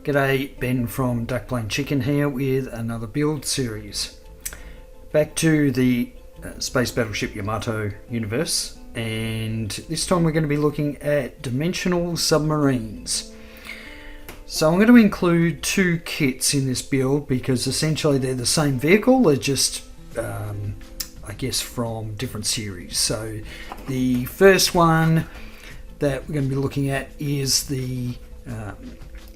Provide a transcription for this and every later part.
G'day, Ben from Duckplane Chicken here with another build series. Back to the Space Battleship Yamato universe, and this time we're going to be looking at Dimensional Submarines. So I'm going to include two kits in this build because essentially they're the same vehicle, they're just I guess from different series. So the first one that we're going to be looking at is the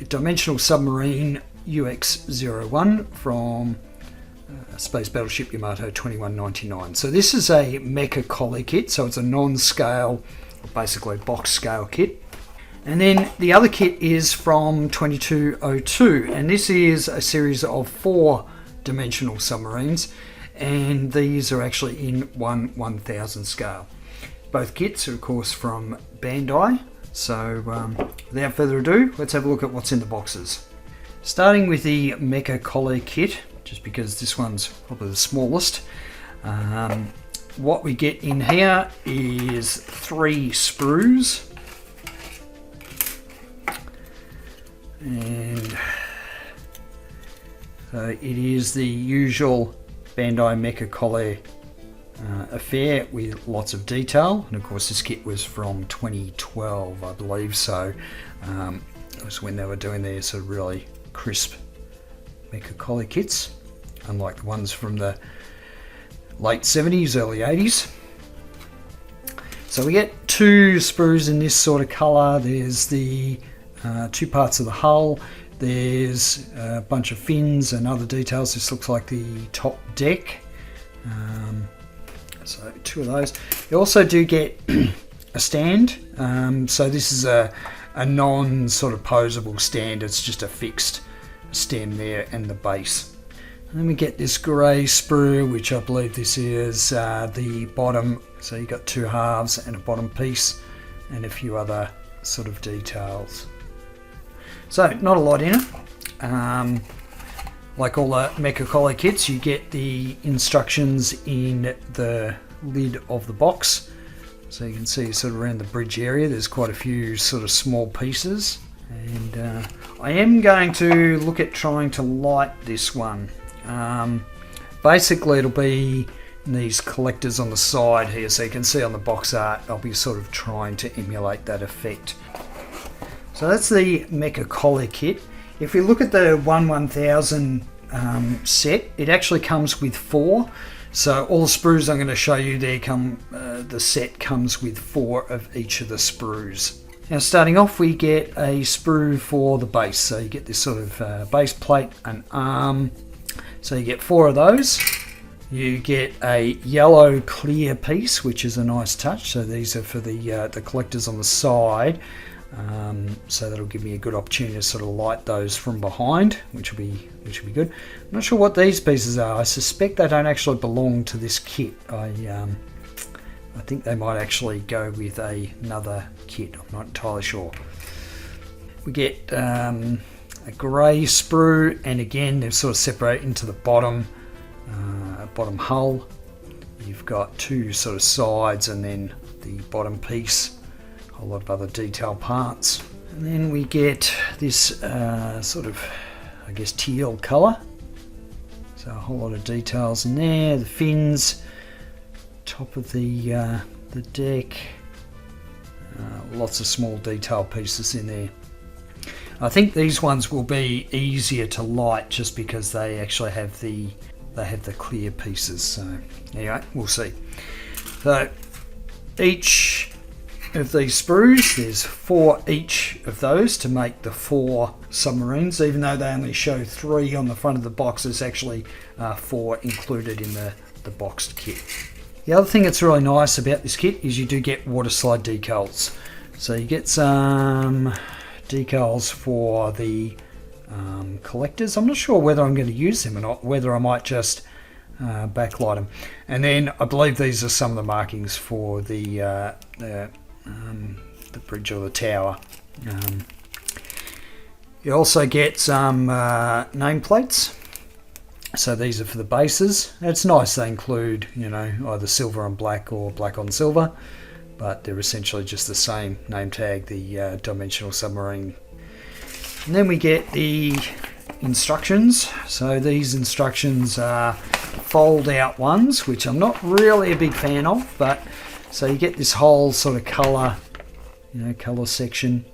Dimensional Submarine UX-01 from Space Battleship Yamato 2199. So this is a Mecha Colle kit, so it's a non-scale, basically box scale kit. And then the other kit is from 2202, and this is a series of 4 dimensional submarines, and these are actually in 1/1000 scale. Both kits are of course from Bandai. So without further ado, let's have a look at what's in the boxes. Starting with the Mecha Colle kit, just because this one's probably the smallest. What we get in here is 3 sprues. And so it is the usual Bandai Mecha Colle affair with lots of detail, and of course this kit was from 2012 I believe, so it was when they were doing their sort of really crisp Mecha Colle kits, unlike the ones from the late 70s, early 80s. So we get 2 sprues in this sort of colour. There's the 2 parts of the hull, there's a bunch of fins and other details. This looks like the top deck. So 2 of those. You also do get a stand. So this is a non sort of posable stand. It's just a fixed stem there and the base. And then we get this grey sprue, which I believe this is the bottom. So you got 2 halves and a bottom piece and a few other sort of details. So not a lot in it. Like all the Mecha Colle kits, you get the instructions in the lid of the box. So you can see sort of around the bridge area, there's quite a few sort of small pieces. And I am going to look at trying to light this one. Basically it'll be these collectors on the side here, so you can see on the box art, I'll be sort of trying to emulate that effect. So that's the Mecha Colle kit. If you look at the 1/1000 set, it actually comes with 4. So all the sprues I'm going to show you there the set comes with 4 of each of the sprues. Now starting off, we get a sprue for the base. So you get this sort of base plate, an arm. So you get 4 of those. You get a yellow clear piece, which is a nice touch. So these are for the collectors on the side. So that'll give me a good opportunity to sort of light those from behind, which will be good. I'm not sure what these pieces are. I suspect they don't actually belong to this kit. I think they might actually go with another kit. I'm not entirely sure. We get a grey sprue, and again they're sort of separated into the bottom hull. You've got 2 sort of sides, and then the bottom piece. A lot of other detail parts, and then we get this sort of, I guess, teal colour. So a whole lot of details in there. The fins, top of the deck, lots of small detail pieces in there. I think these ones will be easier to light just because they actually have the clear pieces. So anyway, we'll see. So each of these sprues, there's 4 each of those to make the 4 submarines. Even though they only show 3 on the front of the box, there's actually 4 included in the boxed kit. The other thing that's really nice about this kit is you do get water slide decals. So you get some decals for the collectors. I'm not sure whether I'm going to use them or not, whether I might just backlight them. And then I believe these are some of the markings for the bridge or the tower. You also get some nameplates. So these are for the bases. It's nice they include, either silver on black or black on silver, but they're essentially just the same name tag, the Dimensional Submarine And then we get the instructions. So these instructions are fold out ones, which I'm not really a big fan of, but so you get this whole sort of colour, colour section,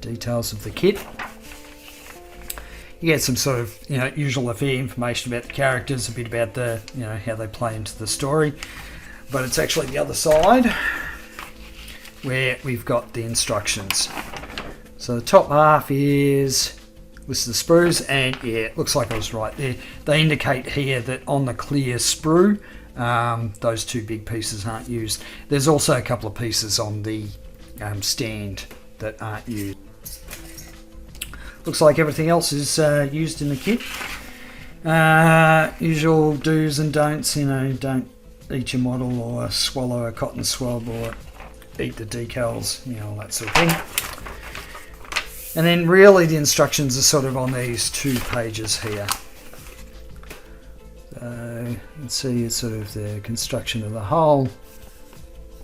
details of the kit. You get some sort of, usual affair information about the characters, a bit about the, how they play into the story. But it's actually the other side where we've got the instructions. So the top half is lists the sprues, and yeah, it looks like I was right there. They indicate here that on the clear sprue, those two big pieces aren't used. There's also a couple of pieces on the stand that aren't used. Looks like everything else is used in the kit. Usual do's and don'ts, don't eat your model or swallow a cotton swab or eat the decals, all that sort of thing. And then really the instructions are sort of on these 2 pages here. So you can see it's sort of the construction of the hull,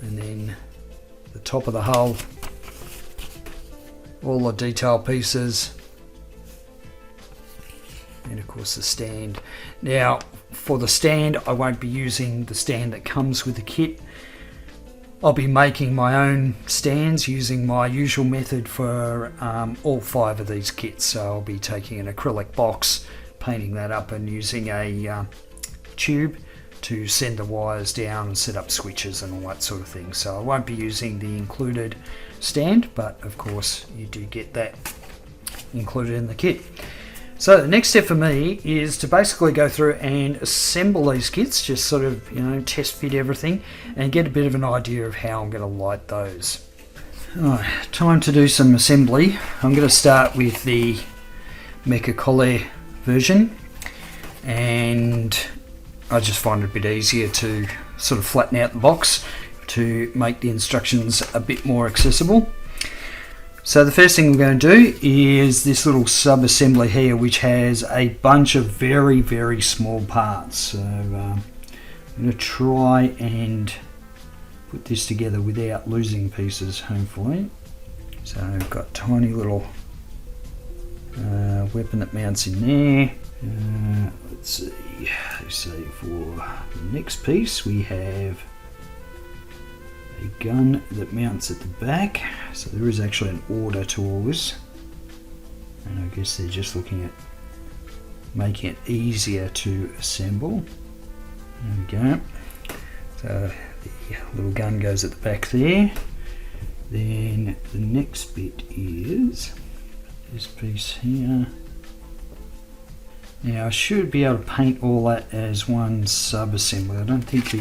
and then the top of the hull, all the detail pieces, and of course the stand. Now for the stand, I won't be using the stand that comes with the kit. I'll be making my own stands using my usual method for all 5 of these kits. So I'll be taking an acrylic box, painting that up, and using a tube to send the wires down and set up switches and all that sort of thing. So I won't be using the included stand, but of course you do get that included in the kit. So the next step for me is to basically go through and assemble these kits, just sort of, test fit everything and get a bit of an idea of how I'm going to light those. Alright, time to do some assembly. I'm going to start with the Mecha Colle version, and I just find it a bit easier to sort of flatten out the box to make the instructions a bit more accessible. So the first thing we're going to do is this little sub-assembly here, which has a bunch of very, very small parts. So I'm going to try and put this together without losing pieces, hopefully. So I've got a tiny little weapon that mounts in there. Let's see. So for the next piece we have a gun that mounts at the back. So there is actually an order to all this, and I guess they're just looking at making it easier to assemble. There we go. So the little gun goes at the back there. Then the next bit is this piece here. Now I should be able to paint all that as one sub-assembly. I don't think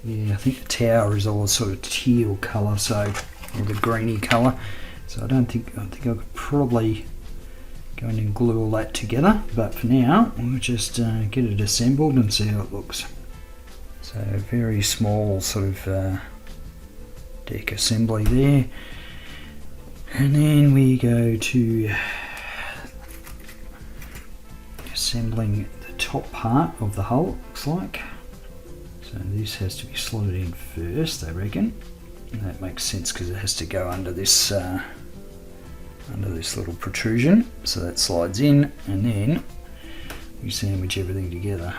I think the tower is all sort of teal colour, or the greeny colour. So I think I could probably go in and glue all that together. But for now, we'll just get it assembled and see how it looks. So very small sort of deck assembly there, and then we go to assembling the top part of the hull. It looks like. So this has to be slotted in first, I reckon. And that makes sense because it has to go under this little protrusion. So that slides in, and then we sandwich everything together.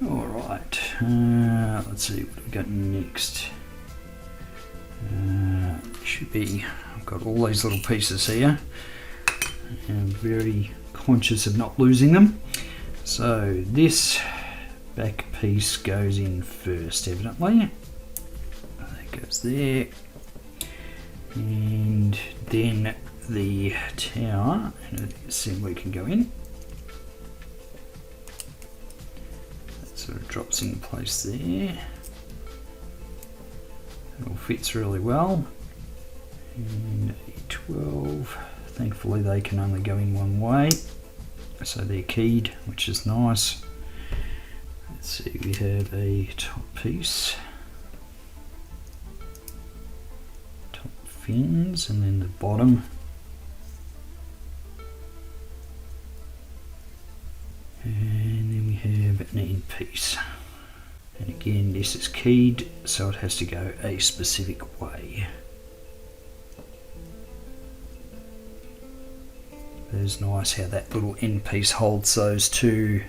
Alright, let's see what we've got next. Should be, I've got all these little pieces here. I'm very conscious of not losing them. So this back piece goes in first, evidently. That goes there, and then the tower and the assembly can go in. That sort of drops in place there. It all fits really well. And A12, thankfully they can only go in one way, so they're keyed, which is nice. Let's see, we have a top piece, top fins, and then the bottom. And then we have an end piece. And again, this is keyed, so it has to go a specific way. is nice how that little end piece holds those two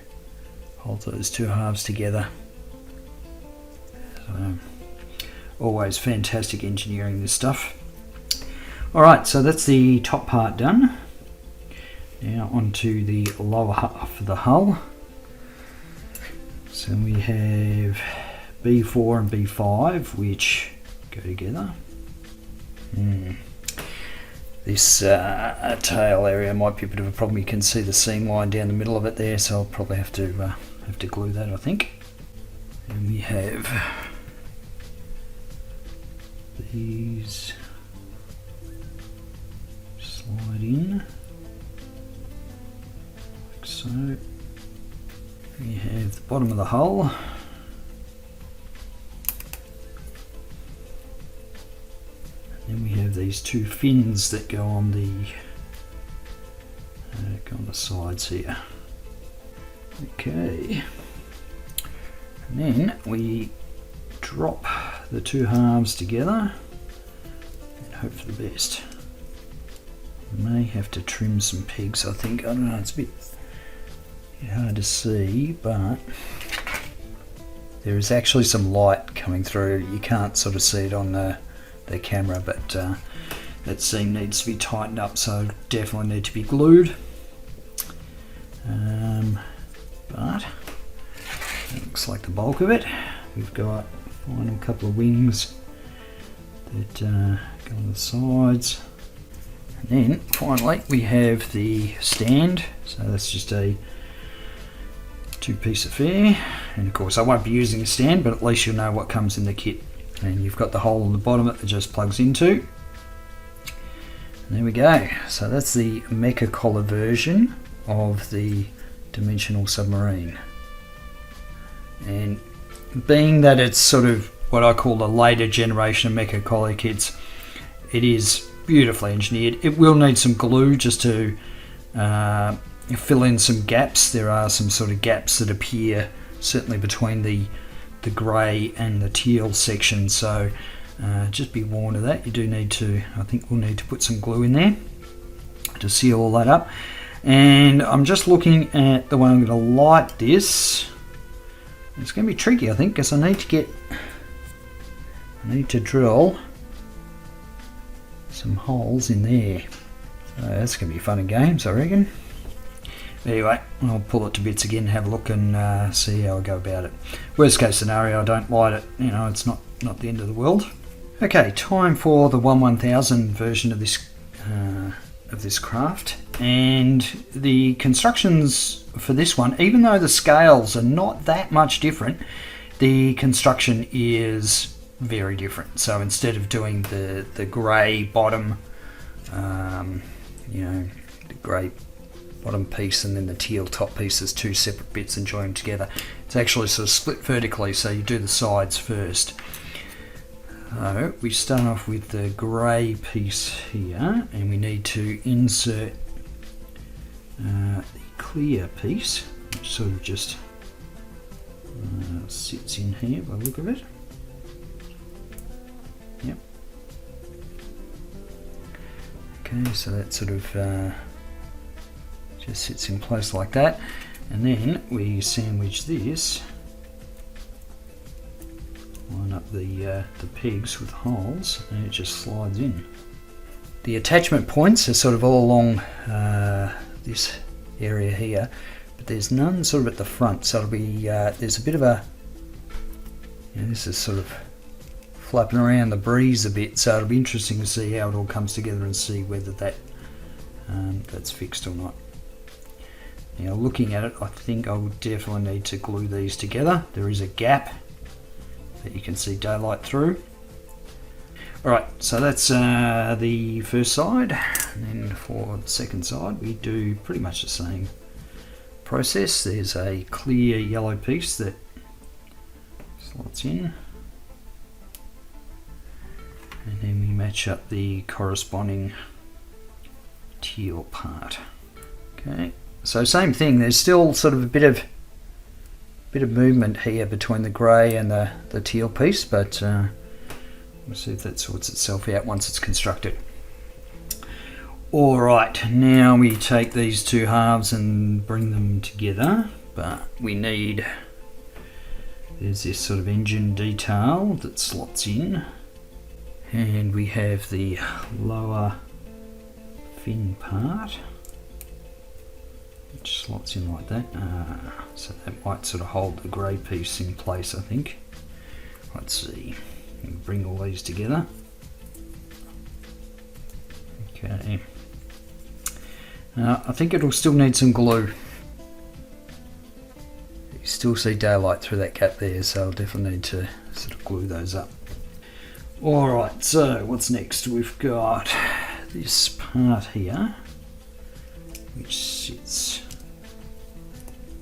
halves together. So, always fantastic engineering, this stuff. Alright, so that's the top part done. Now onto the lower half of the hull. So we have B4 and B5 which go together. This tail area might be a bit of a problem. You can see the seam line down the middle of it there, so I'll probably have to glue that, I think. And we have these slide in like so. We have the bottom of the hull. Then we have these two fins that go on the sides here. Okay, and then we drop the two halves together and hope for the best. We may have to trim some pegs, I think. I don't know, it's a bit hard to see, but there is actually some light coming through. You can't sort of see it on the camera, but that seam needs to be tightened up, so definitely need to be glued. But that looks like the bulk of it. We've got final couple of wings that go on the sides, and then finally we have the stand. So that's just a two-piece affair, and of course I won't be using a stand, but at least you'll know what comes in the kit. And you've got the hole on the bottom that it just plugs into. And there we go. So that's the Mecha Colle version of the Dimensional Submarine. And being that it's sort of what I call the later generation of Mecha Colle kits, it is beautifully engineered. It will need some glue just to fill in some gaps. There are some sort of gaps that appear certainly between the grey and the teal section, so just be warned of that. You do need to, I think we'll need to put some glue in there to seal all that up. And I'm just looking at the way I'm going to light this. It's going to be tricky, I think, because I need to drill some holes in there. So that's going to be fun and games, I reckon. Anyway, I'll pull it to bits again, have a look and see how I go about it. Worst case scenario, I don't light it. You know, it's not the end of the world. Okay, time for the 1/1000 version of this craft. And the constructions for this one, even though the scales are not that much different, the construction is very different. So instead of doing the grey bottom, you know, the grey bottom piece and then the teal top piece as two separate bits and join them together, it's actually sort of split vertically, so you do the sides first. So we start off with the grey piece here, and we need to insert the clear piece, which sort of just sits in here by the look of it. Yep. Okay, so that sort of just sits in place like that, and then we sandwich this, line up the pegs with holes, and it just slides in. The attachment points are sort of all along this area here, but there's none sort of at the front, so it'll be there's a bit of a, you know, this is sort of flapping around the breeze a bit, so it'll be interesting to see how it all comes together and see whether that's fixed or not. Now looking at it, I think I would definitely need to glue these together. There is a gap that you can see daylight through. Alright, so that's the first side, and then for the second side we do pretty much the same process. There's a clear yellow piece that slots in, and then we match up the corresponding teal part. Okay, so same thing, there's still sort of a bit of movement here between the grey and the teal piece, but we'll see if that sorts itself out once it's constructed. Alright, now we take these two halves and bring them together, but we need, there's this sort of engine detail that slots in, and we have the lower fin part which slots in like that, so that might sort of hold the grey piece in place, I think. Let's see, bring all these together. Okay. I think it'll still need some glue. You still see daylight through that gap there, so I'll definitely need to sort of glue those up. Alright, so what's next? We've got this part here, which sits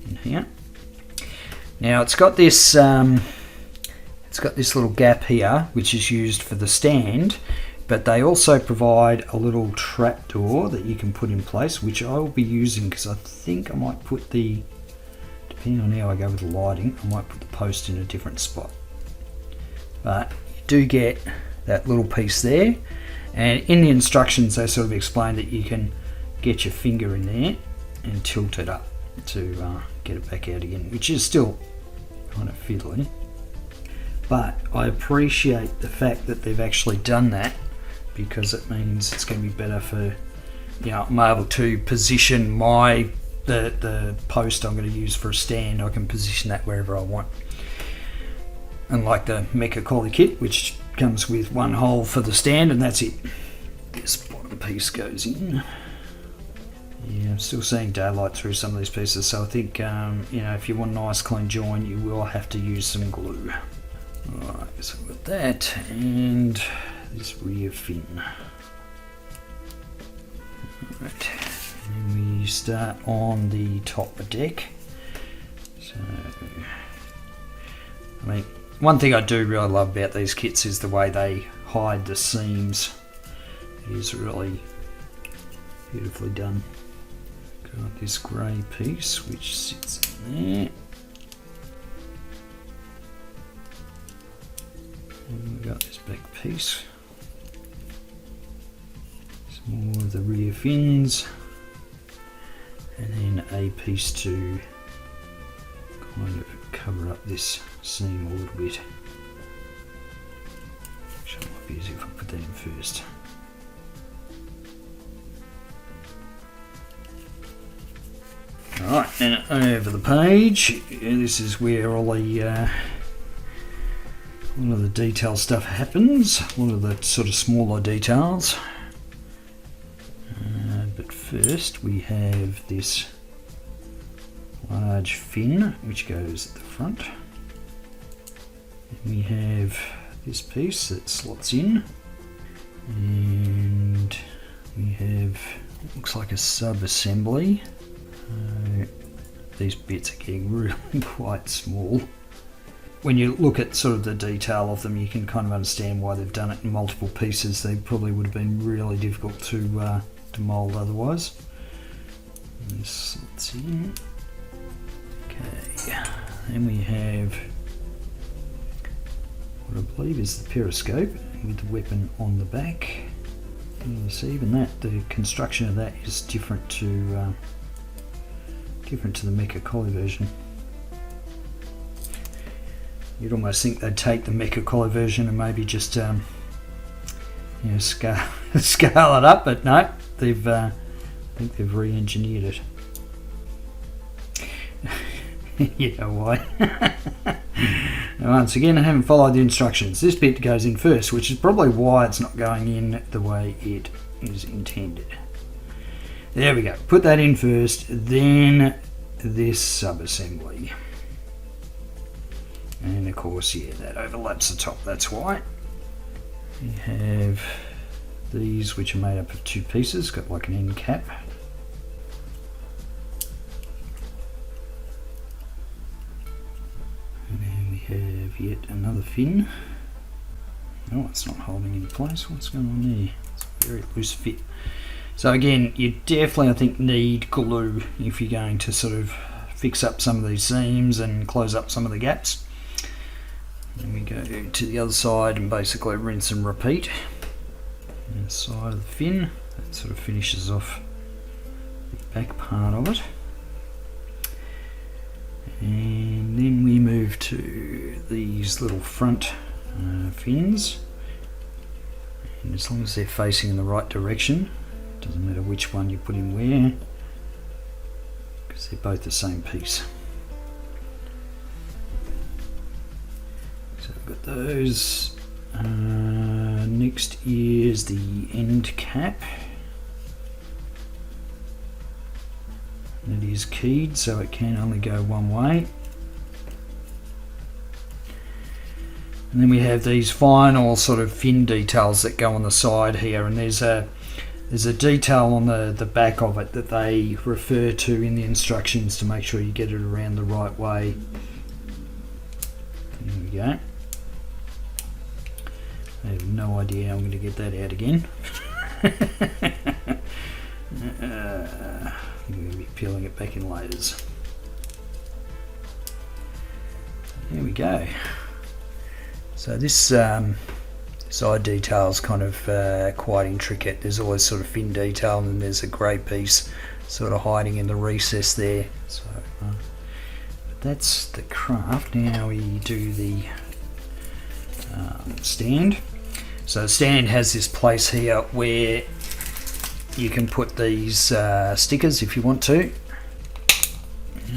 in here. Now it's got this little gap here, which is used for the stand. But they also provide a little trap door that you can put in place, which I will be using because I think I might put the, depending on how I go with the lighting, I might put the post in a different spot. But you do get that little piece there, and in the instructions they sort of explain that you can get your finger in there and tilt it up to get it back out again, which is still kind of fiddly. But I appreciate the fact that they've actually done that, because it means it's going to be better for, you know, I'm able to position the post I'm going to use for a stand. I can position that wherever I want. Unlike the Mecha Colle kit, which comes with one hole for the stand and that's it. This bottom piece goes in. Yeah, I'm still seeing daylight through some of these pieces, so I think you know, if you want a nice clean join, you will have to use some glue. Alright, so with that and this rear fin. Right, and we start on the top deck. So, I mean, one thing I do really love about these kits is the way they hide the seams. It is really beautifully done. Got this grey piece which sits in there. And we've got this back piece. Some more of the rear fins. And then a piece to kind of cover up this seam a little bit. Actually, it might be easier if I put that in first. Alright, and over the page, this is where all the of the detail stuff happens, a lot of the sort of smaller details. But first we have this large fin which goes at the front. And we have this piece that slots in, and we have what looks like a sub-assembly. These bits are getting really quite small. When you look at sort of the detail of them, you can kind of understand why they've done it in multiple pieces. They probably would have been really difficult to mould otherwise. This slots in. Okay, then we have what I believe is the periscope with the weapon on the back. And you see, even that, the construction of that is different to the Mecha Colle version. You'd almost think they'd take the Mecha Colle version and maybe just you know, scale it up, but no, they've I think they've re-engineered it. You know why? Now, once again, I haven't followed the instructions. This bit goes in first, which is probably why it's not going in the way it is intended. There we go. Put that in first, then this sub-assembly. And of course, yeah, that overlaps the top, that's why. We have these which are made up of two pieces, got like an end cap. And then we have yet another fin. Oh, it's not holding in place. What's going on there? It's a very loose fit. So again, you definitely, I think, need glue if you're going to sort of fix up some of these seams and close up some of the gaps. Then we go to the other side and basically rinse and repeat. And the side of the fin, sort of finishes off the back part of it. And then we move to these little front fins, and as long as they're facing in the right direction, doesn't matter which one you put in where, because they're both the same piece. So we've got those. Next is the end cap. It is keyed, so it can only go one way. And then we have these final sort of fin details that go on the side here, and there's a detail on the back of it that they refer to in the instructions to make sure you get it around the right way. There we go. I have no idea how I'm going to get that out again. I'm going to be peeling it back in layers. There we go. So this side detail is kind of quite intricate. There's always sort of fin detail, and then there's a grey piece sort of hiding in the recess there. So that's the craft. Now we do the stand. So the stand has this place here where you can put these stickers if you want to.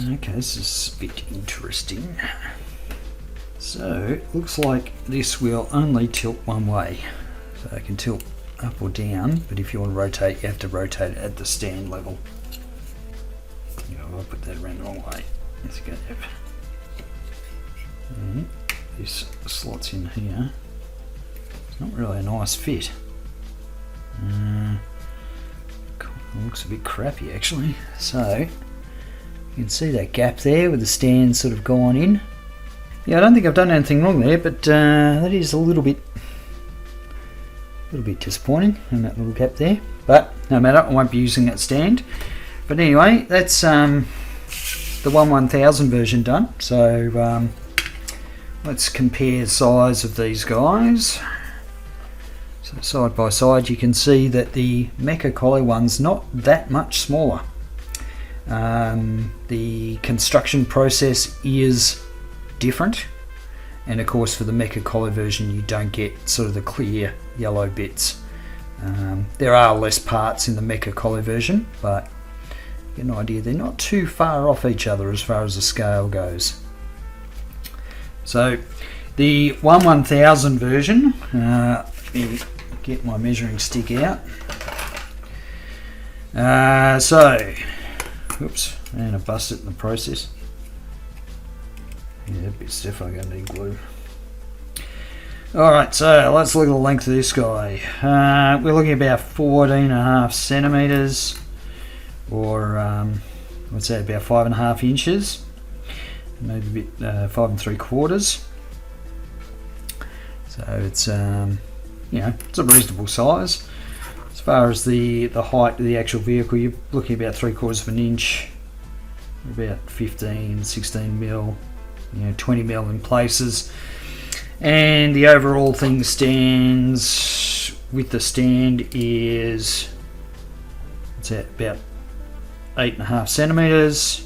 Okay, this is a bit interesting. So it looks like this will only tilt one way. So it can tilt up or down, but if you want to rotate, you have to rotate it at the stand level. I'll put that around the wrong way. Let's go there. And this slots in here. It's not really a nice fit. It looks a bit crappy actually. So you can see that gap there with the stand sort of gone in. Yeah, I don't think I've done anything wrong there, but that is a little bit disappointing in that little gap there. But no matter, I won't be using that stand. But anyway, that's the 1/1000 version done. So let's compare size of these guys. So side by side, you can see that the Mecha Colle one's not that much smaller. The construction process is different, and of course for the Mecha Colle version you don't get sort of the clear yellow bits. There are less parts in the Mecha Colle version, but you get an idea, they're not too far off each other as far as the scale goes. So the 1/1000 version, let me get my measuring stick out. Oops, and I busted it in the process. Yeah, a bit stiff, I'm going to need glue. Alright, so let's look at the length of this guy. We're looking at about 14.5 centimetres, or let's say about 5.5 inches, maybe a bit 5 3/4. So it's it's a reasonable size. As far as the height of the actual vehicle, you're looking about 3/4 of an inch, about 15, 16 mil, 20 mil in places. And the overall thing stands with the stand is, it's at about 8.5 centimetres,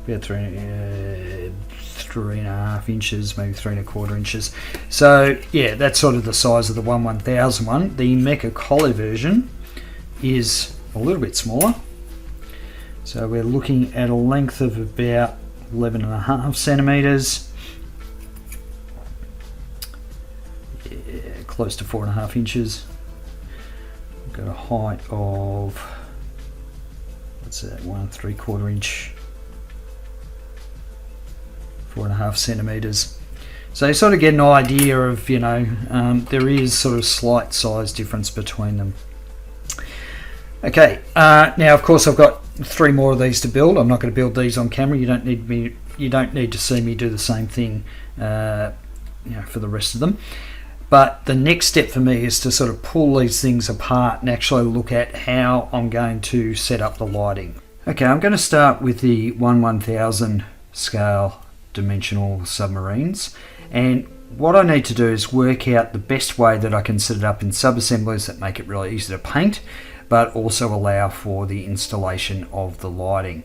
about 3.5 inches, maybe 3.25 inches. So yeah, that's sort of the size of the 1/1000 one. The Mecha Colle version is a little bit smaller. So we're looking at a length of about 11.5 centimetres. Yeah, close to 4.5 inches. We've got a height of, what's that, 1 3/4 inch, 4.5 centimetres. So you sort of get an idea of, there is sort of slight size difference between them. Okay, now of course I've got 3 more of these to build. I'm not going to build these on camera. You don't need to see me do the same thing for the rest of them. But the next step for me is to sort of pull these things apart and actually look at how I'm going to set up the lighting. Okay, I'm going to start with the 1/1000 scale dimensional submarines, and what I need to do is work out the best way that I can set it up in sub-assemblies that make it really easy to paint, but also allow for the installation of the lighting.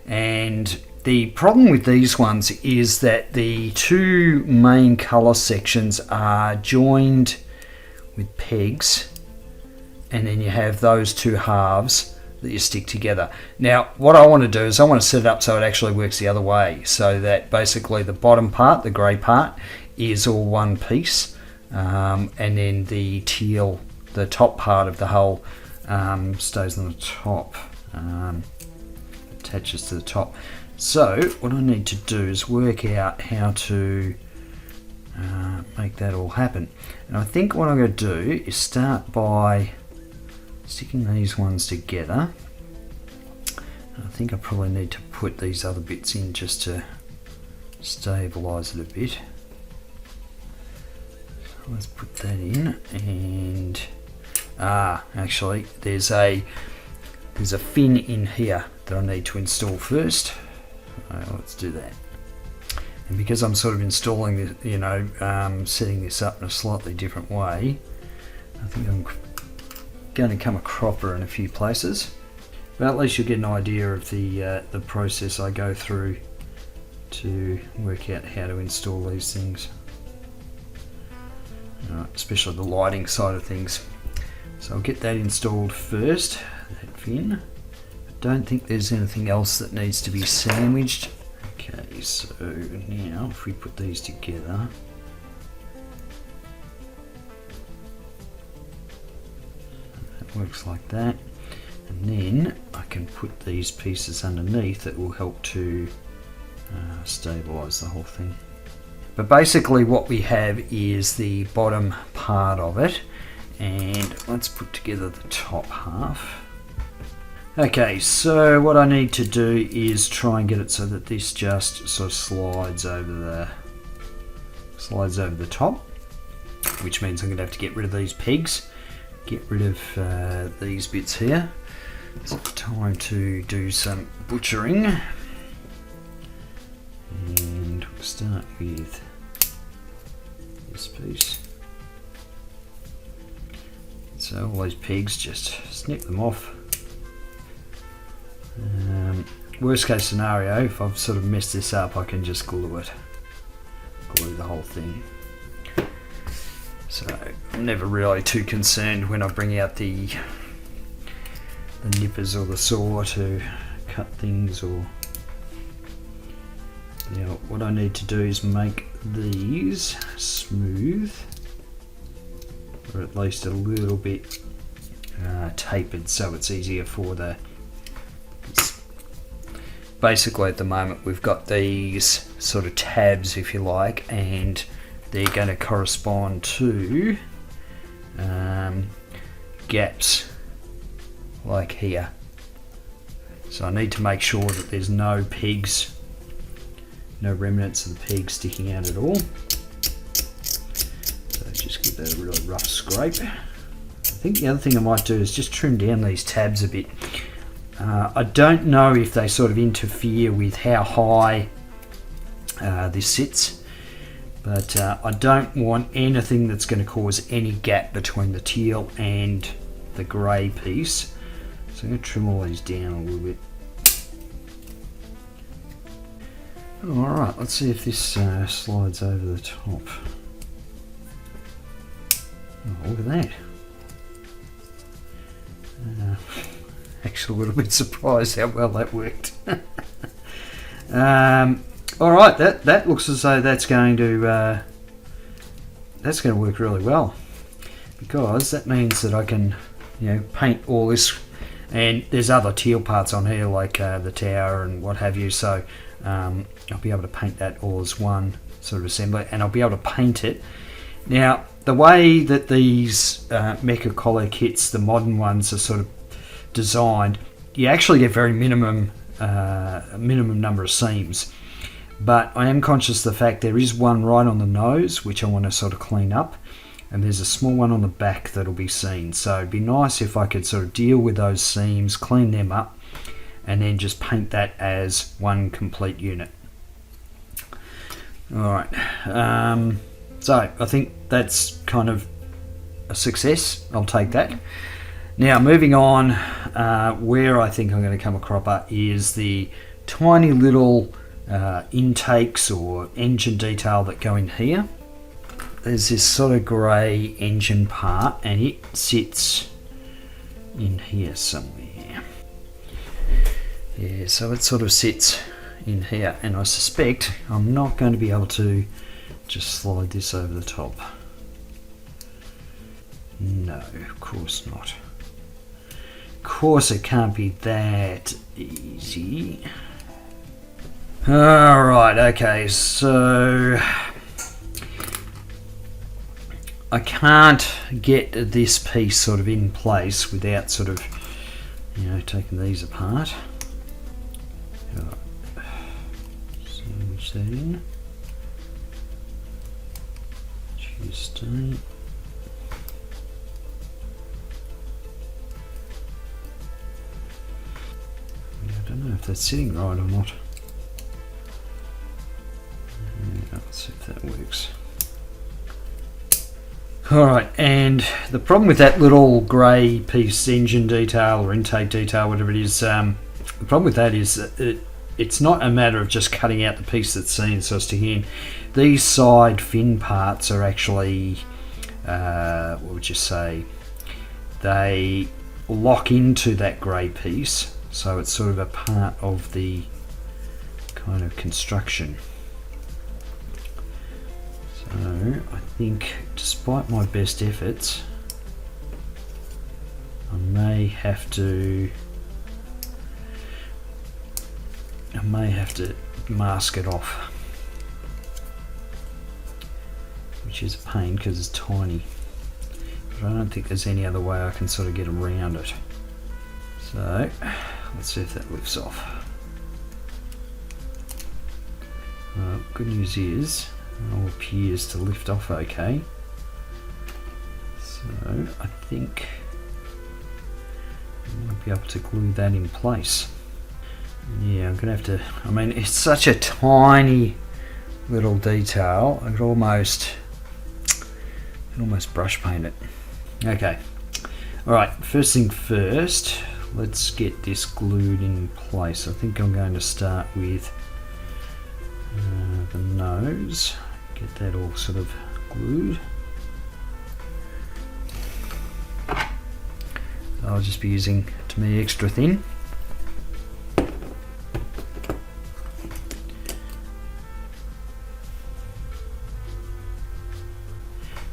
And the problem with these ones is that the two main colour sections are joined with pegs, and then you have those two halves that you stick together. Now what I want to do is I want to set it up so it actually works the other way, so that basically the bottom part, the grey part, is all one piece, and then the teal, the top part of the hull, stays on the top, attaches to the top. So what I need to do is work out how to make that all happen. And I think what I'm going to do is start by sticking these ones together. I think I probably need to put these other bits in just to stabilise it a bit. So let's put that in, and actually there's a fin in here that I need to install first. Let's do that. And because I'm sort of installing this, setting this up in a slightly different way, I think I'm going to come a cropper in a few places, but at least you'll get an idea of the process I go through to work out how to install these things, especially the lighting side of things. So I'll get that installed first, that fin. I don't think there's anything else that needs to be sandwiched. Okay, so now if we put these together, that works like that, and then I can put these pieces underneath that will help to stabilise the whole thing. But basically what we have is the bottom part of it, and let's put together the top half. Okay, so what I need to do is try and get it so that this just sort of slides over the top, which means I'm going to have to get rid of these pegs, get rid of these bits here. So time to do some butchering, and we'll start with this piece. So all these pegs, just snip them off. Worst case scenario, if I've sort of messed this up, I can just glue the whole thing. So I'm never really too concerned when I bring out the nippers or the saw to cut things. Or now what I need to do is make these smooth, or at least a little bit tapered, so it's easier for the. Basically at the moment we've got these sort of tabs, if you like, and they're going to correspond to gaps like here. So I need to make sure that there's no pegs, no remnants of the pegs sticking out at all. So just give that a really rough scrape. I think the other thing I might do is just trim down these tabs a bit. I don't know if they sort of interfere with how high this sits, but I don't want anything that's going to cause any gap between the teal and the grey piece. So I'm going to trim all these down a little bit. Alright, let's see if this slides over the top. Oh, look at that. Actually a little bit surprised how well that worked. Alright, that looks as though that's going to work really well, because that means that I can paint all this, and there's other teal parts on here like the tower and what have you, so I'll be able to paint that all as one sort of assembly, and I'll be able to paint it. Now the way that these Mecha Colle kits, the modern ones, are sort of designed, you actually get very minimum number of seams, but I am conscious of the fact there is one right on the nose which I want to sort of clean up, and there's a small one on the back that'll be seen, so it'd be nice if I could sort of deal with those seams, clean them up, and then just paint that as one complete unit. Alright, So I think that's kind of a success. I'll take that. Now moving on, where I think I'm going to come a cropper is the tiny little intakes or engine detail that go in here. There's this sort of grey engine part and it sits in here somewhere. Yeah, so it sort of sits in here, and I suspect I'm not going to be able to just slide this over the top. No, of course not. Of course it can't be that easy. Alright, okay, so I can't get this piece sort of in place without sort of, you know, taking these apart. Sandwich that in. Just I don't know if that's sitting right or not. Let's see if that works. Alright, and the problem with that little grey piece, engine detail or intake detail, whatever it is, the problem with that is that it's not a matter of just cutting out the piece that's seen so as to in. These side fin parts are actually, what would you say, they lock into that grey piece, so it's sort of a part of the kind of construction. So I think, despite my best efforts, I may have to mask it off, which is a pain because it's tiny, but I don't think there's any other way I can sort of get around it. So let's see if that lifts off. Good news is it all appears to lift off okay, so I think I might be able to glue that in place. Yeah, I'm gonna have to, I mean, it's such a tiny little detail, I could almost brush paint it. Okay, alright, first thing first, let's get this glued in place. I think I'm going to start with the nose, get that all sort of glued. I'll just be using, to me, extra thin.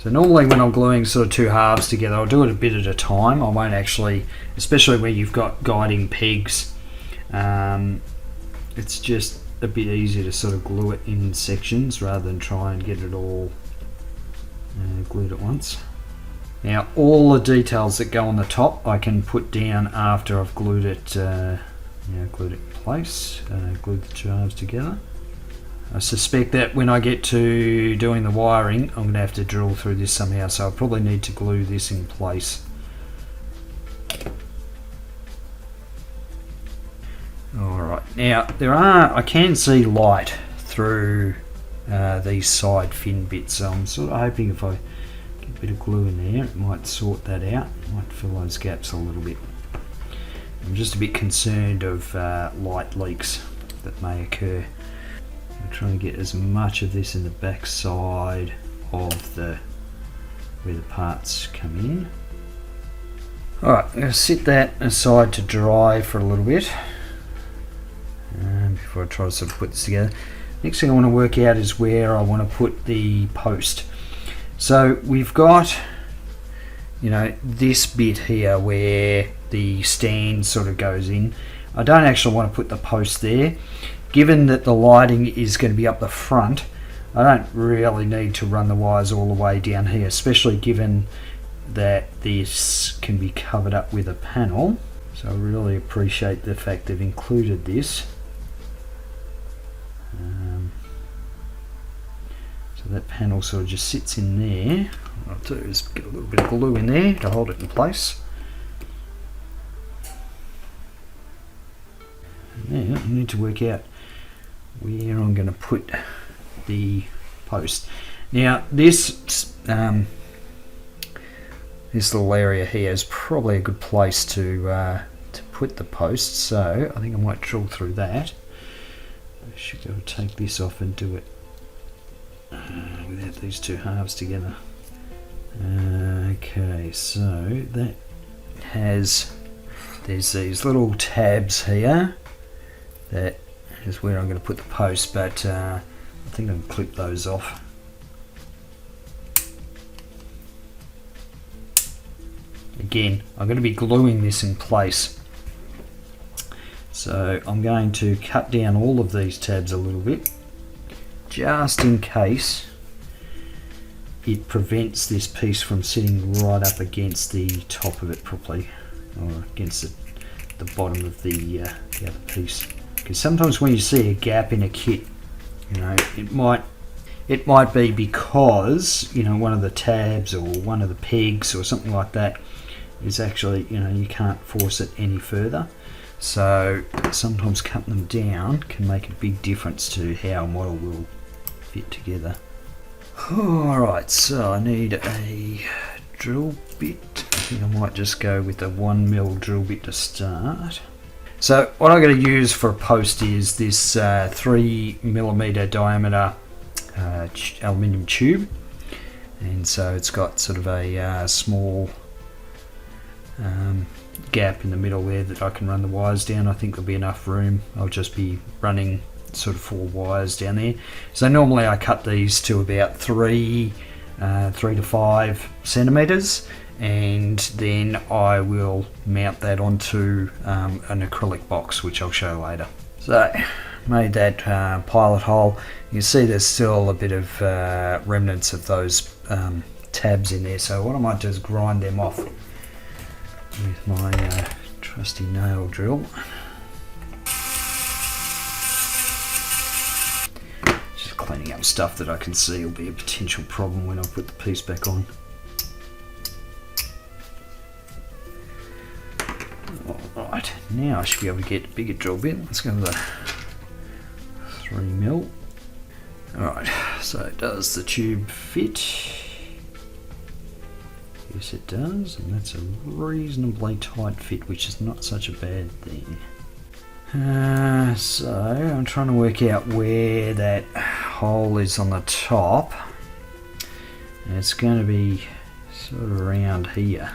So normally when I'm gluing sort of two halves together, I'll do it a bit at a time. I won't actually, especially where you've got guiding pegs, it's just a bit easier to sort of glue it in sections rather than try and get it all glued at once. Now all the details that go on the top I can put down after I've glued it, glued it in place, glued the two halves together. I suspect that when I get to doing the wiring, I'm going to have to drill through this somehow, so I'll probably need to glue this in place. Alright, now I can see light through these side fin bits, so I'm sort of hoping if I get a bit of glue in there, it might sort that out, it might fill those gaps a little bit. I'm just a bit concerned of light leaks that may occur. I'm trying to get as much of this in the back side of where the parts come in. Alright, I'm going to sit that aside to dry for a little bit before I try to sort of put this together. Next thing I want to work out is where I want to put the post. So we've got, you know, this bit here where the stand sort of goes in. I don't actually want to put the post there. Given that the lighting is going to be up the front, I don't really need to run the wires all the way down here, especially given that this can be covered up with a panel. So I really appreciate the fact they've included this. So that panel sort of just sits in there. What I'll do is get a little bit of glue in there to hold it in place. And now I need to work out where I'm going to put the post. Now this this little area here is probably a good place to put the posts, so I think I might drill through that. I should be able to take this off and do it without these two halves together. Okay, so that has, there's these little tabs here, that is where I'm going to put the post, but I think I can clip those off. Again, I'm going to be gluing this in place, so I'm going to cut down all of these tabs a little bit, just in case it prevents this piece from sitting right up against the top of it properly, or against the bottom of the other piece. Because sometimes when you see a gap in a kit, you know, it might be because, you know, one of the tabs or one of the pegs or something like that is actually, you know, you can't force it any further. So sometimes cutting them down can make a big difference to how a model will fit together. Alright, so I need a drill bit. I think I might just go with the 1mm drill bit to start. So what I'm going to use for a post is this 3mm diameter aluminium tube, and so it's got sort of a small gap in the middle there that I can run the wires down. I think there'll be enough room. I'll just be running sort of 4 wires down there. So normally I cut these to about 3 to 5 centimeters, and then I will mount that onto an acrylic box, which I'll show later. So made that pilot hole. You can see there's still a bit of remnants of those tabs in there, so what I might do is grind them off with my trusty nail drill. Just cleaning up stuff that I can see will be a potential problem when I put the piece back on. Alright, now I should be able to get a bigger drill bit. Let's go with the 3mm. Alright, so does the tube fit? Yes it does, and that's a reasonably tight fit, which is not such a bad thing. So I'm trying to work out where that hole is on the top, and it's going to be sort of around here.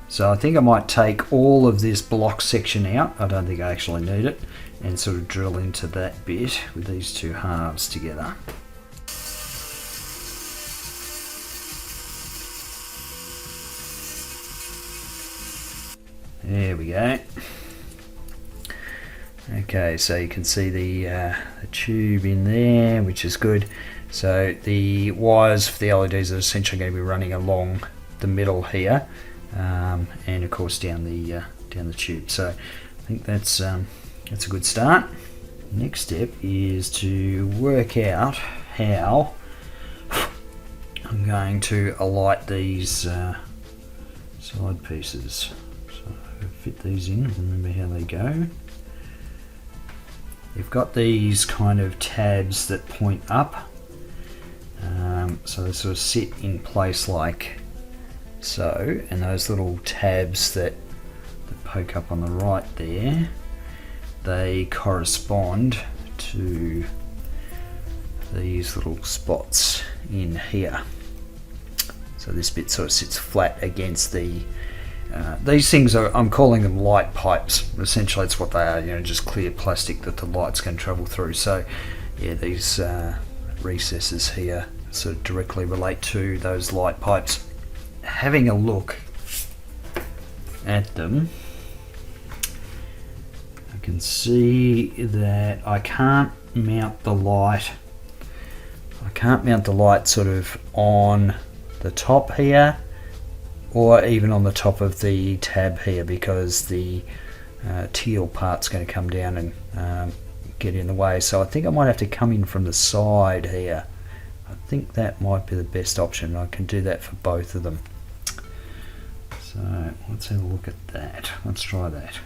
So I think I might take all of this block section out, I don't think I actually need it, and sort of drill into that bit with these two halves together. There we go. Okay, so you can see the tube in there, which is good. So the wires for the LEDs are essentially going to be running along the middle here, and of course down the tube. So I think that's a good start. Next step is to work out how I'm going to alight these side pieces. Fit these in, remember how they go. You've got these kind of tabs that point up, so they sort of sit in place like so, and those little tabs that poke up on the right there, they correspond to these little spots in here. So this bit sort of sits flat against the these things are, I'm calling them light pipes. Essentially it's what they are, you know, just clear plastic that the lights can travel through. So yeah, these recesses here sort of directly relate to those light pipes. Having a look at them, I can see that I can't mount the light. I can't mount the light sort of on the top here, or even on the top of the tab here, because the teal part's going to come down and get in the way. So I think I might have to come in from the side here. I think that might be the best option. I can do that for both of them. So let's have a look at that. Let's try that.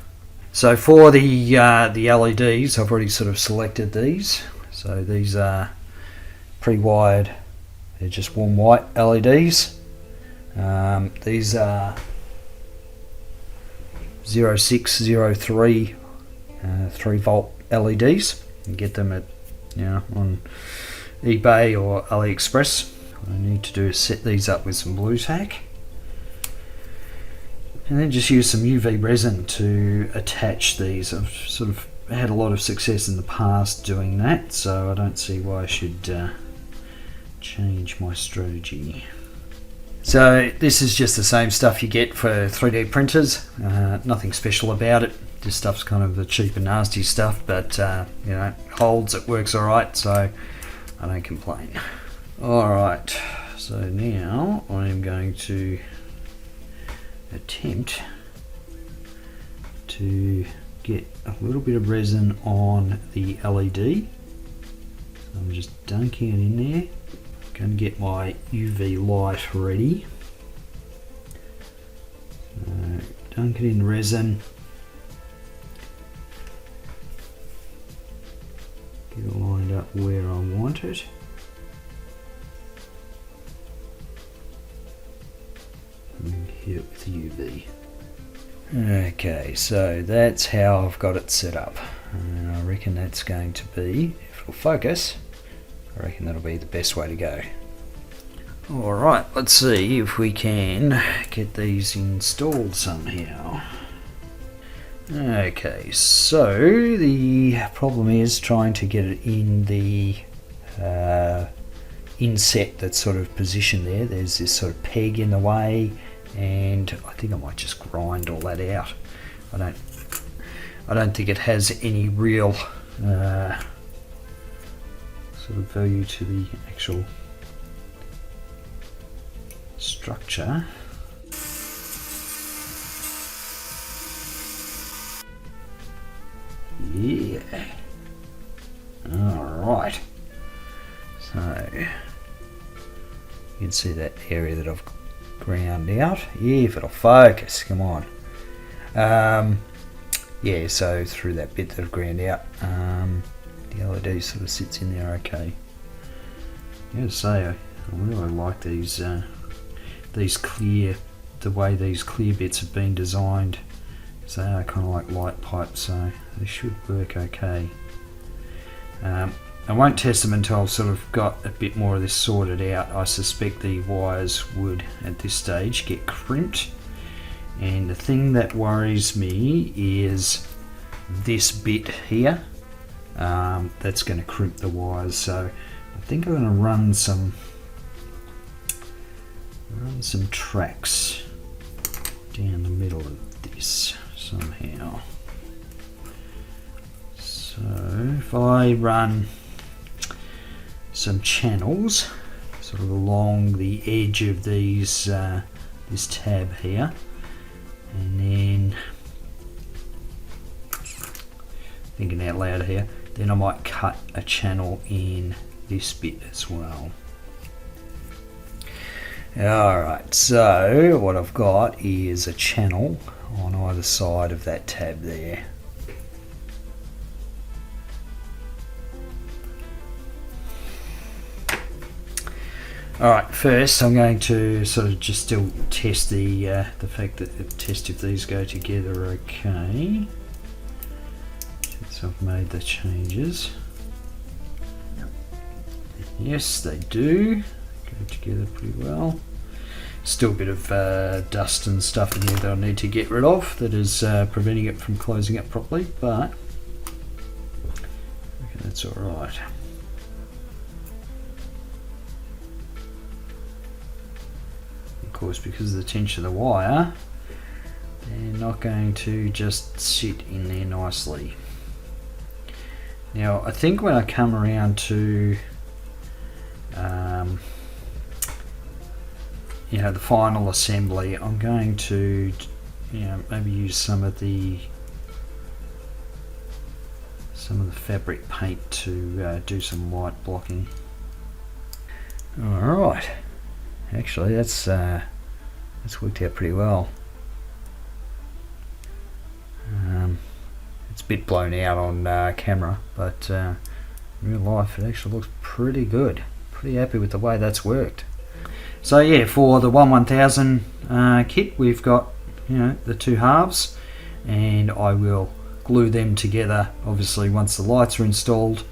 So for the LEDs, I've already sort of selected these. So these are pre-wired They're just warm white LEDs. These are 0603 3-volt LEDs. You can get them at on eBay or AliExpress. What I need to do is set these up with some blue tack, and then just use some UV resin to attach these. I've sort of had a lot of success in the past doing that, so I don't see why I should change my strategy. So this is just the same stuff you get for 3D printers. Nothing special about it. This stuff's kind of the cheap and nasty stuff, but holds, it works alright, so I don't complain. Alright, so now I am going to attempt to get a little bit of resin on the LED. So I'm just dunking it in there. I'm going to get my UV light ready. So dunk it in resin. Get it lined up where I want it. And hit it with the UV. Okay, so that's how I've got it set up. And I reckon that's going to be, if it'll focus, I reckon that'll be the best way to go. Alright, let's see if we can get these installed somehow. Okay, so the problem is trying to get it in the inset that's sort of positioned there. There's this sort of peg in the way, and I think I might just grind all that out. I don't think it has any real sort of value to the actual structure. Yeah. Alright. So you can see that area that I've ground out. Yeah, if it'll focus, come on. Yeah, so through that bit that I've ground out, the LED sort of sits in there okay. I gotta say, I really like these clear, the way these clear bits have been designed. So they are kind of like light pipes, so they should work okay. I won't test them until I've sort of got a bit more of this sorted out. I suspect the wires would, at this stage, get crimped. And the thing that worries me is this bit here. That's going to crimp the wires. So I think I'm going to run some tracks down the middle of this somehow. So if I run some channels sort of along the edge of these this tab here, and then thinking out loud here, then I might cut a channel in this bit as well. Alright, so what I've got is a channel on either side of that tab there. Alright, first I'm going to sort of just still test the fact that test if these go together okay. So I've made the changes. Yes, they do go together pretty well. Still a bit of dust and stuff in here that I need to get rid of that is preventing it from closing up properly, but okay, that's alright. Of course, because of the tension of the wire, they're not going to just sit in there nicely. Now I think when I come around to the final assembly, I'm going to maybe use some of the fabric paint to do some light blocking. Alright, actually that's worked out pretty well. It's a bit blown out on camera, but in real life it actually looks pretty good. pretty happy with the way that's worked. So yeah, for the 1/1000 kit, we've got, you know, the two halves, and I will glue them together obviously once the lights are installed,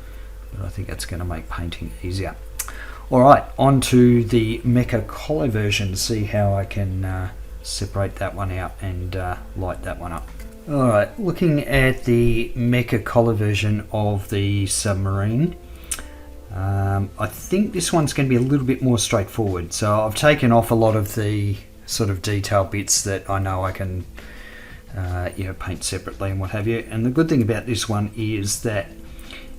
but I think that's going to make painting easier. Alright, on to the Mecha Colle version to see how I can separate that one out and light that one up. Alright, looking at the Mecha Colle version of the submarine, I think this one's going to be a little bit more straightforward. So I've taken off a lot of the sort of detail bits that I know I can paint separately and what have you. And the good thing about this one is that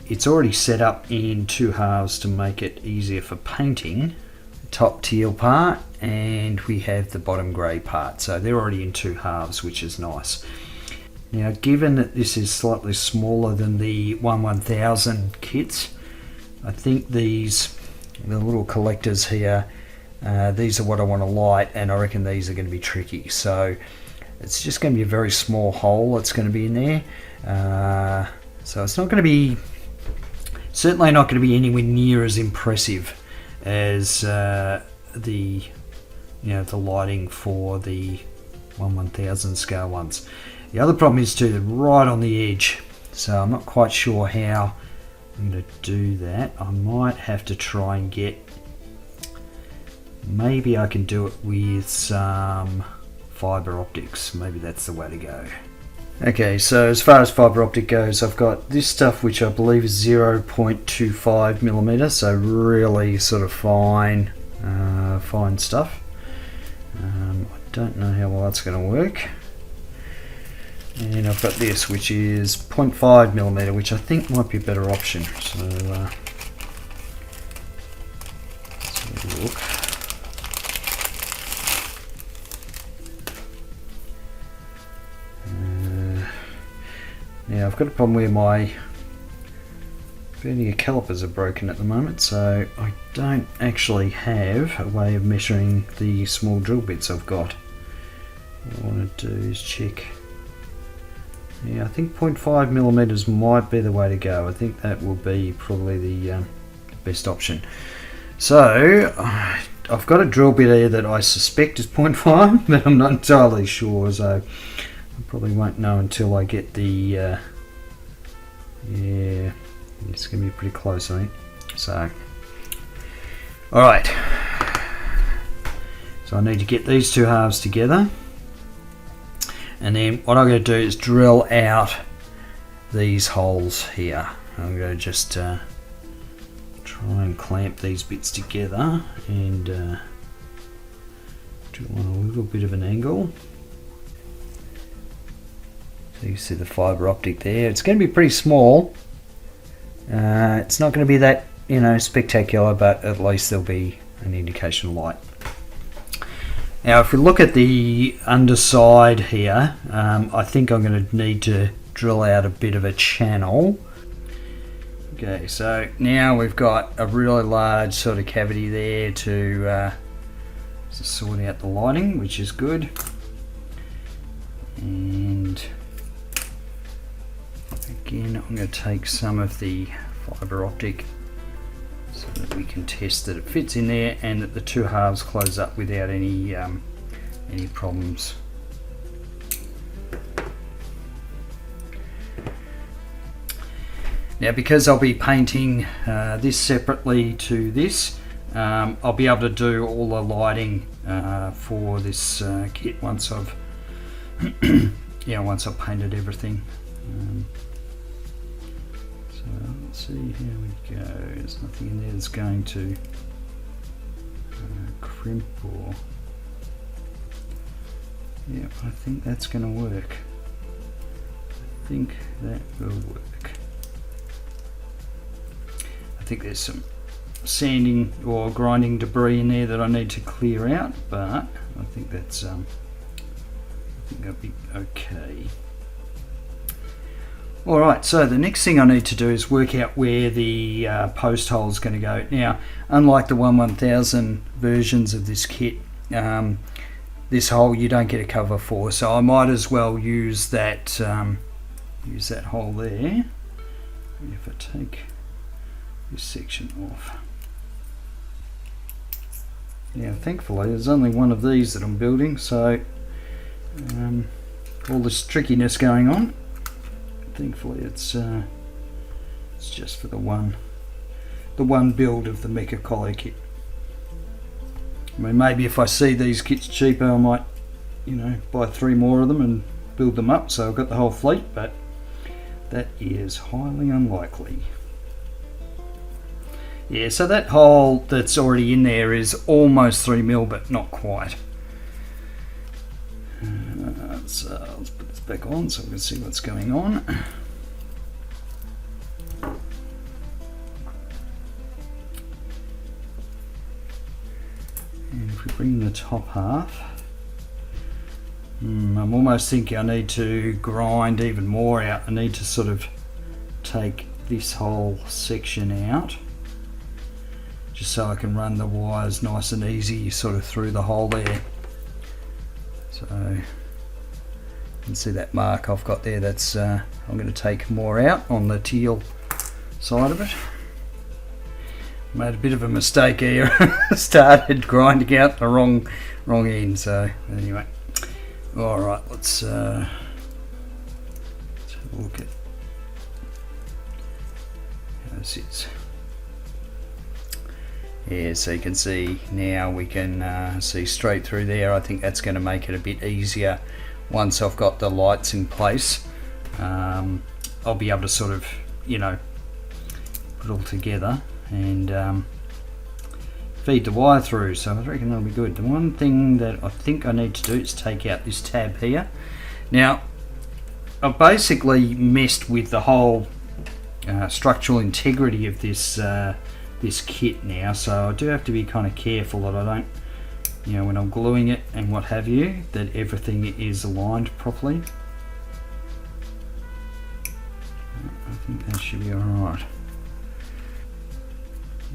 it's already set up in two halves to make it easier for painting. The top teal part, and we have the bottom grey part. So they're already in two halves, which is nice. Now, given that this is slightly smaller than the 1/1000 kits, I think the little collectors here, these are what I want to light, and I reckon these are going to be tricky. So it's just going to be a very small hole that's going to be in there. So it's not going to be, certainly not going to be anywhere near as impressive as the lighting for the 1/1000 scale ones. The other problem is too, they're right on the edge, so I'm not quite sure how I'm going to do that. I might have to try and get, maybe I can do it with some fibre optics. Maybe that's the way to go. Okay, so as far as fibre optic goes, I've got this stuff which I believe is 0.25 millimeter, so really sort of fine stuff. I don't know how well that's going to work. And I've got this, which is 0.5 millimeter, which I think might be a better option. So let's have a look. Now I've got a problem where my vernier calipers are broken at the moment, so I don't actually have a way of measuring the small drill bits I've got. What I want to do is check. Yeah, I think 0.5 millimeters might be the way to go. I think that will be probably the best option. So I've got a drill bit here that I suspect is 0.5, but I'm not entirely sure, so I probably won't know until I get the yeah, it's going to be pretty close, I think. So alright, so I need to get these two halves together. And then what I'm going to do is drill out these holes here. I'm going to just try and clamp these bits together and drill on a little bit of an angle. So you see the fibre optic there. It's going to be pretty small. It's not going to be that, you know, spectacular, but at least there'll be an indication of light. Now if we look at the underside here, I think I'm going to need to drill out a bit of a channel. Okay, so now we've got a really large sort of cavity there to sort out the lighting, which is good. And again, I'm going to take some of the fibre optic so that we can test that it fits in there and that the two halves close up without any problems. Now because I'll be painting this separately to this, I'll be able to do all the lighting for this kit once I've once I've painted everything. So let's see, here we go. There's nothing in there that's going to crimp or... Yeah, I think that's going to work. I think that will work. I think there's some sanding or grinding debris in there that I need to clear out, but I think that's I think that'll be okay. Alright, so the next thing I need to do is work out where the post hole is going to go. Now, unlike the 1/1000 versions of this kit, this hole you don't get a cover for, so I might as well use that hole there. If I take this section off, Now thankfully there's only one of these that I'm building, so all this trickiness going on, thankfully it's just for the one build of the Mecha Colle kit. I mean, maybe if I see these kits cheaper, I might, buy 3 more of them and build them up so I've got the whole fleet, but that is highly unlikely. Yeah, so that hole that's already in there is almost 3 mil, but not quite. So let's put this back on so we can see what's going on. And if we bring the top half, I'm almost thinking I need to grind even more out. I need to sort of take this whole section out, just so I can run the wires nice and easy sort of through the hole there. So you can see that mark I've got there. That's I'm going to take more out on the teal side of it. Made a bit of a mistake here. Started grinding out the wrong end. So anyway, all right, let's have a look at how this is. Yeah, so you can see now we can see straight through there. I think that's going to make it a bit easier once I've got the lights in place. I'll be able to sort of, put it all together and feed the wire through, so I reckon that'll be good. The one thing that I think I need to do is take out this tab here. Now, I've basically messed with the whole structural integrity of this this kit now, so I do have to be kind of careful that I don't, when I'm gluing it and what have you, that everything is aligned properly. I think that should be alright.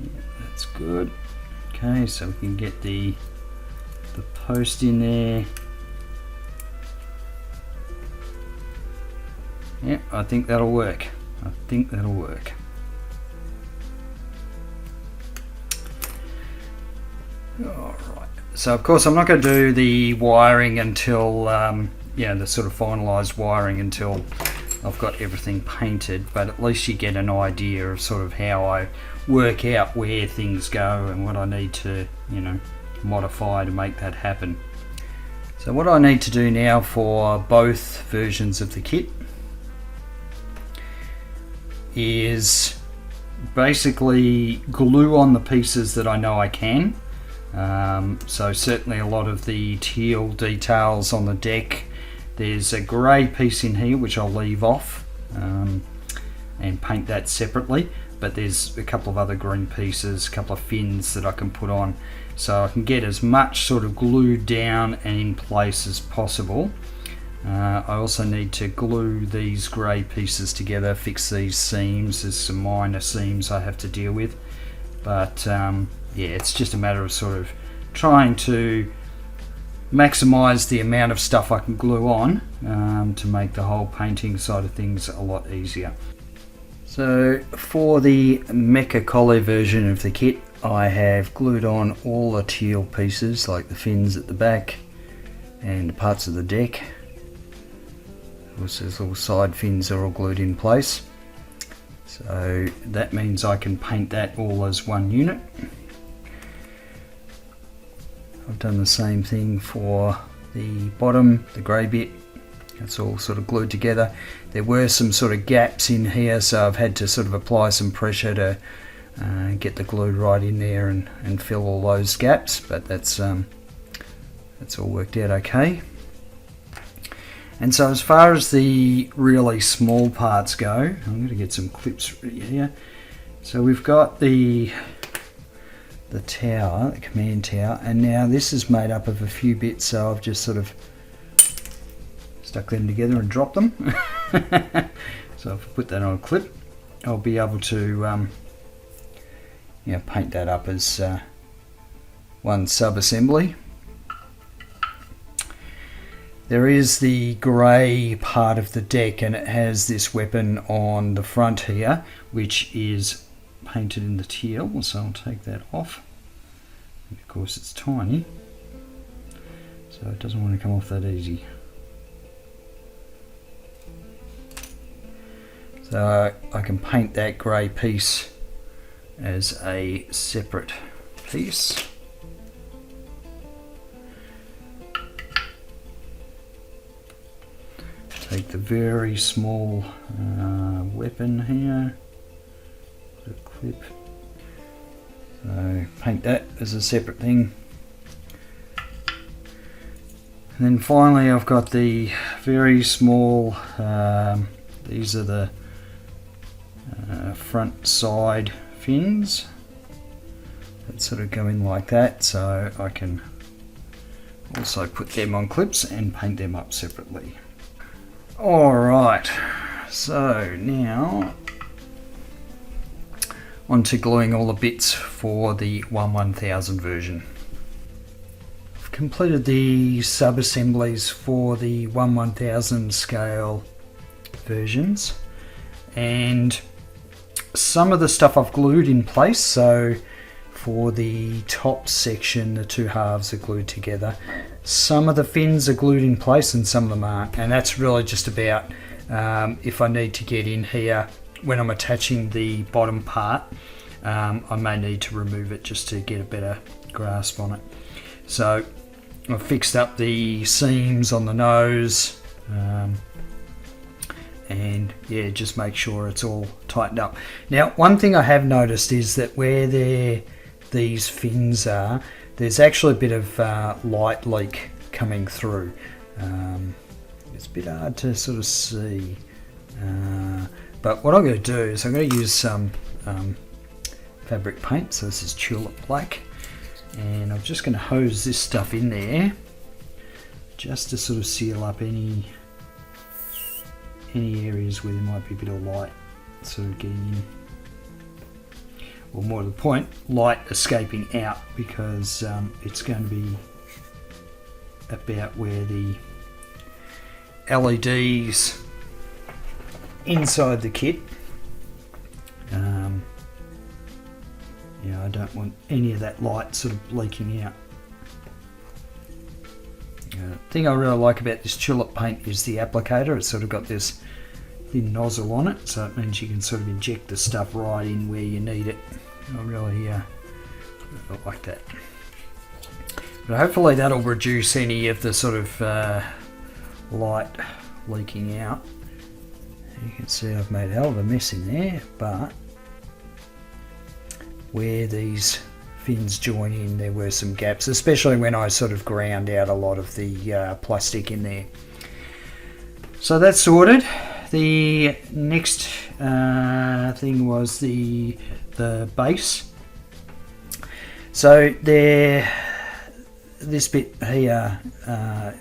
Yeah, that's good. Okay, so we can get the post in there. Yeah, I think that'll work. Alright, so of course I'm not going to do the wiring until, the sort of finalised wiring until I've got everything painted, but at least you get an idea of sort of how I work out where things go and what I need to, modify to make that happen. So what I need to do now for both versions of the kit is basically glue on the pieces that I know I can. So certainly a lot of the teal details on the deck. There's a grey piece in here which I'll leave off and paint that separately, but there's a couple of other green pieces, a couple of fins that I can put on, so I can get as much sort of glued down and in place as possible. I also need to glue these grey pieces together, fix these seams. There's some minor seams I have to deal with, but yeah, it's just a matter of sort of trying to maximize the amount of stuff I can glue on to make the whole painting side of things a lot easier. So for the Mecha Colle version of the kit, I have glued on all the teal pieces, like the fins at the back and parts of the deck. Of course, those little side fins are all glued in place, so that means I can paint that all as one unit. I've done the same thing for the bottom, the grey bit. It's all sort of glued together. There were some sort of gaps in here, so I've had to sort of apply some pressure to get the glue right in there and fill all those gaps, but that's all worked out okay. And so as far as the really small parts go, I'm going to get some clips ready here. So we've got the tower, the command tower, and now this is made up of a few bits, so I've just sort of stuck them together and dropped them. So if I put that on a clip, I'll be able to paint that up as one sub-assembly. There is the grey part of the deck, and it has this weapon on the front here, which is painted in the teal, so I'll take that off. course it's tiny, so it doesn't want to come off that easy. So I can paint that grey piece as a separate piece. Take the very small weapon here, put a clip, so paint that as a separate thing. And then finally I've got the very small, these are the front side fins that sort of go in like that, so I can also put them on clips and paint them up separately. Alright, so now on to gluing all the bits for the 1/1000 version. I've completed the sub-assemblies for the 1/1000 scale versions, and some of the stuff I've glued in place. So for the top section, the two halves are glued together. Some of the fins are glued in place and some of them aren't, and that's really just about if I need to get in here when I'm attaching the bottom part, I may need to remove it just to get a better grasp on it. So I've fixed up the seams on the nose, and yeah, just make sure it's all tightened up. Now, one thing I have noticed is that where these fins are, there's actually a bit of light leak coming through. It's a bit hard to sort of see, but what I'm going to do is I'm going to use some fabric paint. So this is Tulip Black, and I'm just going to hose this stuff in there just to sort of seal up any areas where there might be a bit of light sort of getting in, or more to the point, light escaping out, because it's going to be about where the LEDs inside the kit. I don't want any of that light sort of leaking out. The thing I really like about this tulip paint is the applicator. It's sort of got this thin nozzle on it, so it means you can sort of inject the stuff right in where you need it. I really like that. But hopefully that'll reduce any of the sort of light leaking out. You can see I've made a hell of a mess in there, but where these fins join in, there were some gaps, especially when I sort of ground out a lot of the plastic in there. So that's sorted. The next thing was the base. So this bit here,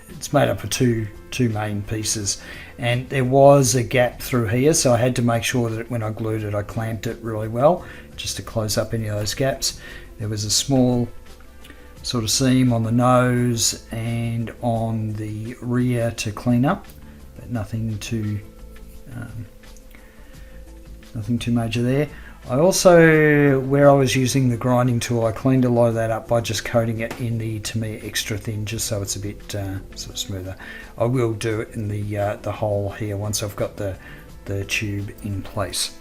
it's made up of two main pieces, and there was a gap through here, so I had to make sure that when I glued it I clamped it really well just to close up any of those gaps. There was a small sort of seam on the nose and on the rear to clean up, but nothing too major there. I also, where I was using the grinding tool, I cleaned a lot of that up by just coating it in the Tamiya extra thin, just so it's a bit sort of smoother. I will do it in the hole here once I've got the tube in place.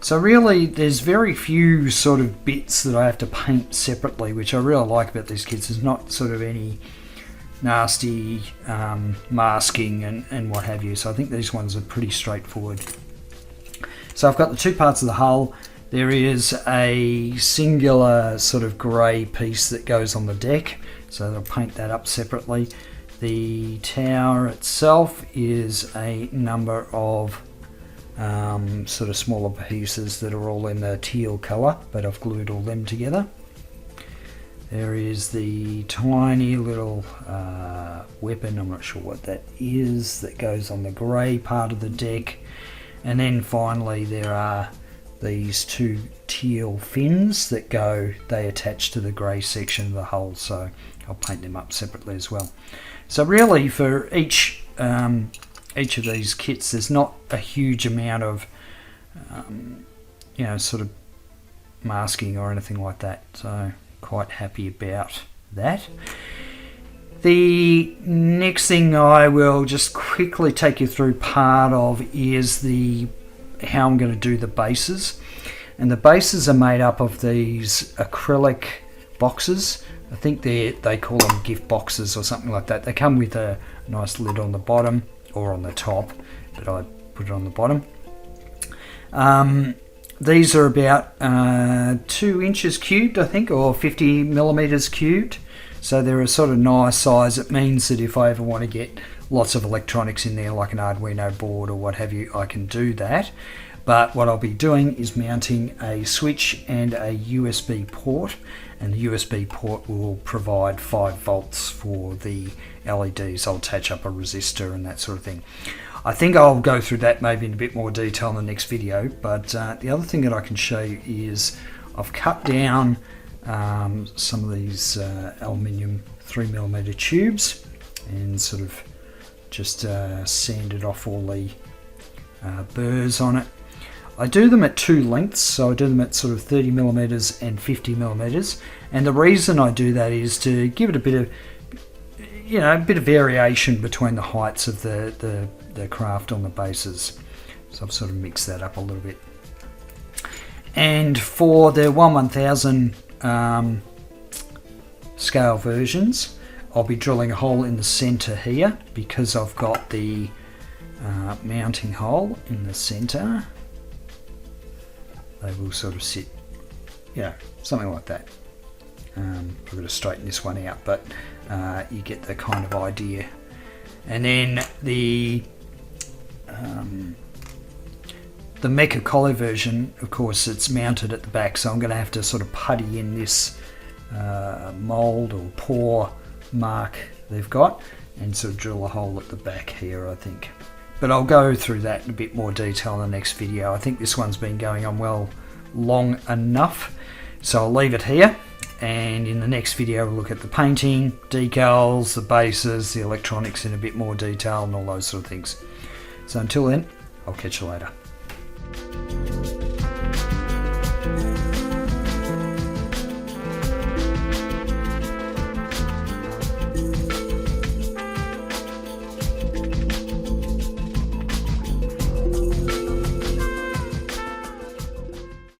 So really, there's very few sort of bits that I have to paint separately, which I really like about these kits. There's not sort of any nasty masking and what have you. So I think these ones are pretty straightforward. So I've got the two parts of the hull. There is a singular sort of grey piece that goes on the deck, so I'll paint that up separately. The tower itself is a number of sort of smaller pieces that are all in the teal colour, but I've glued all them together. There is the tiny little weapon, I'm not sure what that is, that goes on the grey part of the deck. And then finally there are these two teal fins that they attach to the grey section of the hull, so I'll paint them up separately as well. So really for each of these kits there's not a huge amount of sort of masking or anything like that, so quite happy about that. The next thing I will just quickly take you through part of is how I'm going to do the bases. And the bases are made up of these acrylic boxes. I think they call them gift boxes or something like that. They come with a nice lid on the bottom or on the top, but I put it on the bottom. These are about 2 inches cubed, I think, or 50 millimeters cubed. So they're a sort of nice size. It means that if I ever want to get lots of electronics in there, like an Arduino board or what have you, I can do that. But what I'll be doing is mounting a switch and a USB port, and the USB port will provide 5 volts for the LEDs. I'll attach up a resistor and that sort of thing. I think I'll go through that maybe in a bit more detail in the next video, but the other thing that I can show you is I've cut down some of these aluminium 3mm tubes and sort of just sanded off all the burrs on it. I do them at 2 lengths, so I do them at sort of 30mm and 50mm, and the reason I do that is to give it a bit of variation between the heights of the craft on the bases. So I've sort of mixed that up a little bit. And for the 1/1000 scale versions, I'll be drilling a hole in the center here because I've got the mounting hole in the center. They will sort of sit, something like that. I've got to straighten this one out, but you get the kind of idea. And then the Mecha Colle version, of course, it's mounted at the back, so I'm going to have to sort of putty in this mold or pour mark they've got and sort of drill a hole at the back here, I think. But I'll go through that in a bit more detail in the next video. I think this one's been going on long enough, so I'll leave it here, and in the next video we'll look at the painting, decals, the bases, the electronics in a bit more detail and all those sort of things. So until then, I'll catch you later.